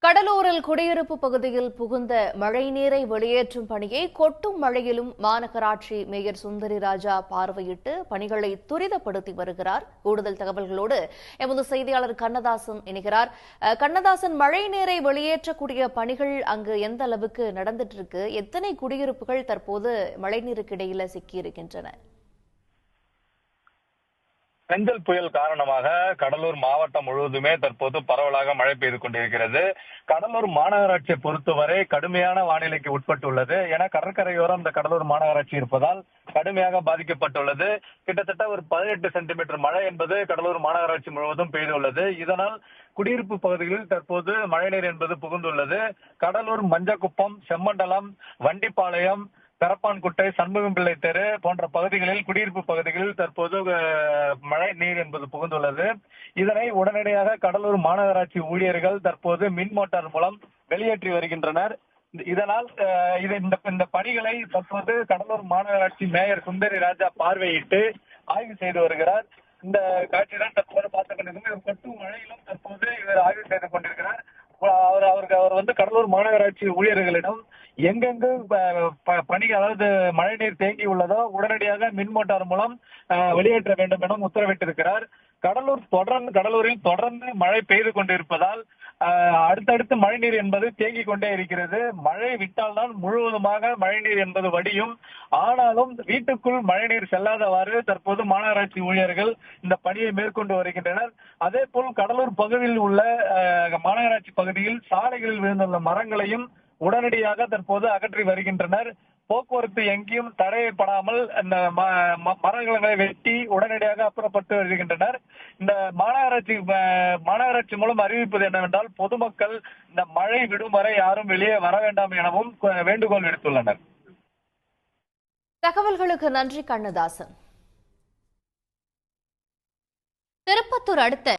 கடலூரில் குடியிருப்பு பகுதியில் புகுந்த மழைநீரை வெளியேற்றும் பணியை கொட்டும் மழையிலும் மாநகராட்சி மேயர் சுந்தரி ராஜா பார்வையிட்டு பணிகளை துரிதப்படுத்தி வருகிறார். கூடுதல் தகவல்களோடு எமது செய்தியாளர் கண்ணதாசன் இணைகிறார். கண்ணதாசன், மழைநீரை வெளியேற்றக்கூடிய பணிகள் அங்கு எந்த அளவுக்கு நடந்துட்டு இருக்கு? எத்தனை குடியிருப்புகள் தற்போது மழைநீருக்கு இடையில சிக்கியிருக்கின்றன? செஞ்சல் புயல் காரணமாக கடலூர் மாவட்டம் முழுவதுமே தற்போது பரவலாக மழை பெய்து கொண்டிருக்கிறது. கடலூர் மாநகராட்சியை பொறுத்தவரை கடுமையான வானிலைக்கு உட்பட்டுள்ளது. என கடற்கரையோரம் இந்த கடலூர் மாநகராட்சி இருப்பதால் கடுமையாக பாதிக்கப்பட்டுள்ளது. கிட்டத்தட்ட ஒரு 18 சென்டிமீட்டர் மழை என்பது கடலூர் மாநகராட்சி முழுவதும் பெய்துள்ளது. இதனால் குடியிருப்பு பகுதிகளில் தற்போது மழைநீர் என்பது புகுந்துள்ளது. கடலூர் மஞ்சக்குப்பம், செம்மண்டலம், வண்டிப்பாளையம், பெரப்பான்குட்டை, சண்முகம் பிள்ளை தெரு போன்ற பகுதிகளில் குடியிருப்பு பகுதிகளில் தற்போது மழை நீர் என்பது புகுந்துள்ளது. இதனை உடனடியாக கடலூர் மாநகராட்சி ஊழியர்கள் தற்போது மின் மோட்டார் மூலம் வெளியேற்றி வருகின்றனர். இதனால் இந்த பணிகளை தற்போது கடலூர் மாநகராட்சி மேயர் சுந்தரி ராஜா பார்வையிட்டு ஆய்வு செய்து வருகிறார். இந்த காட்சிதான் தற்போது பார்த்துக் கொண்டிருக்கும். கொட்டும் மழையிலும் தற்போது இவர் ஆய்வு செய்து கொண்டிருக்கிறார். அவர் கடலூர் மாநகராட்சி ஊழியர்களிடம் எங்கெங்கு பணி, அதாவது மழைநீர் தேங்கி உள்ளதோ உடனடியாக மின் மோட்டார் மூலம் வெளியேற்ற வேண்டும் என உத்தரவிட்டிருக்கிறார். கடலூரில் தொடர்ந்து மழை பெய்து கொண்டிருப்பதால் அடுத்தடுத்து மழைநீர் என்பது தேங்கிக் கொண்டே இருக்கிறது. மழை விட்டால்தான் முழுவதுமாக மழைநீர் என்பது வடியும். ஆனாலும் வீட்டுக்குள் மழைநீர் செல்லாதவாறு தற்போது மாநகராட்சி ஊழியர்கள் இந்த பணியை மேற்கொண்டு வருகின்றனர். அதே போல் கடலூர் பகுதியில் உள்ள மாநகராட்சி பகுதியில் சாலைகளில் விழுந்துள்ள மரங்களையும் உடனடியாக தற்போது அகற்றி வருகின்றனர். போக்குவரத்து எங்கேயும் தடைப்படாமல் இந்த மரங்களை வெட்டி உடனடியாக அப்புறப்பட்டு வருகின்றனர். இந்த மாநகராட்சி மூலம் அறிவிப்பது என்னவென்றால், பொதுமக்கள் இந்த மழை விடும் வரை யாரும் வெளியே வர வேண்டாம் எனவும் வேண்டுகோள் விடுத்துள்ளனர். தகவல்களுக்கு நன்றி கண்ணதாசன். திருப்பத்தூர் அடுத்த